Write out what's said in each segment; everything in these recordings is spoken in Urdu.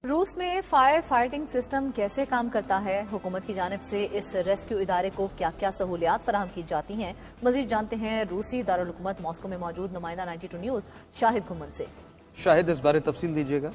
روس میں فائر فائٹنگ سسٹم کیسے کام کرتا ہے؟ حکومت کی جانب سے اس ریسکیو ادارے کو کیا کیا سہولیات فراہم کی جاتی ہیں؟ مزید جانتے ہیں روسی دارالحکومت ماسکو میں موجود نمائندہ 92 نیوز شاہد گھمن سے۔ شاہد، اس بارے تفصیل دیجیے گا۔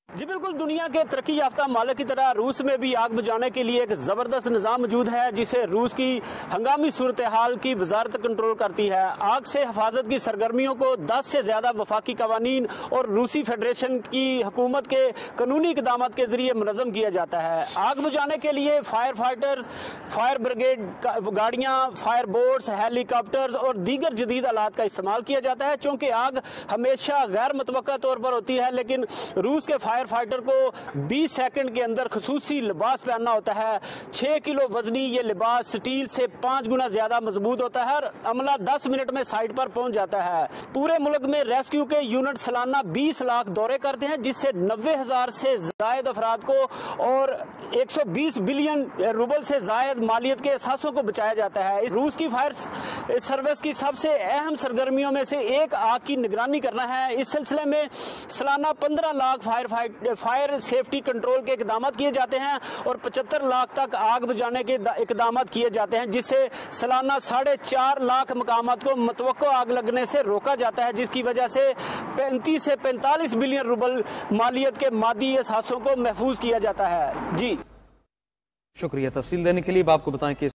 جی بالکل، دنیا کے ترقی یافتہ ممالک کی طرح روس میں بھی آگ بجھانے کے لیے ایک زبردست نظام موجود ہے جسے روس کی ہنگامی صورتحال کی وزارت کنٹرول کرتی ہے۔ آگ سے حفاظت کی سرگرمیوں کو 10 سے زیادہ وفاقی قوانین اور روسی فیڈریشن کی حکومت کے قانونی اقدامات کے ذریعے منظم کیا جاتا ہے۔ آگ بجھانے کے لیے فائر فائٹرز، فائر بریگیڈ گاڑیاں، فائر بوٹس، ہیلی کاپٹرز اور دیگر جدید آلات کا استعمال کیا جاتا ہے۔ چونکہ آگ ہمیشہ غیر متوقع طور پر ہوتی ہے، لیکن روس کے فائر فائٹر کو 20 سیکنڈ کے اندر خصوصی لباس پہننا ہوتا ہے۔ 6 کلو وزنی یہ لباس سٹیل سے 5 گنا زیادہ مضبوط ہوتا ہے اور عملہ 10 منٹ میں سائٹ پر پہنچ جاتا ہے۔ پورے ملک میں ریسکیو کے یونٹ سالانہ 20 لاکھ دورے کرتے ہیں، جس سے 90,000 سے زائد افراد کو اور 120 بلین روبل سے زائد مالیت کے اثاثوں کو بچایا جاتا ہے۔ روس کی فائر سروس کی سب سے اہم سرگرمیوں میں سے ایک آگ کی نگرانی کرنا ہے۔ اس سلسلے میں سالانہ 15 لاکھ فائر سیفٹی کنٹرول کے اقدامات کیے جاتے ہیں اور 75 لاکھ تک آگ بجھانے کے اقدامات کیے جاتے ہیں، جس سے سالانہ 4.5 لاکھ مقامات کو متوقع آگ لگنے سے روکا جاتا ہے، جس کی وجہ سے 35 سے 45 بلین روبل مالیت کے مادی اثاثوں کو محفوظ کیا جاتا ہے۔ جی شکریہ تفصیل دینے کے لیے۔ آپ کو بتائیں کہ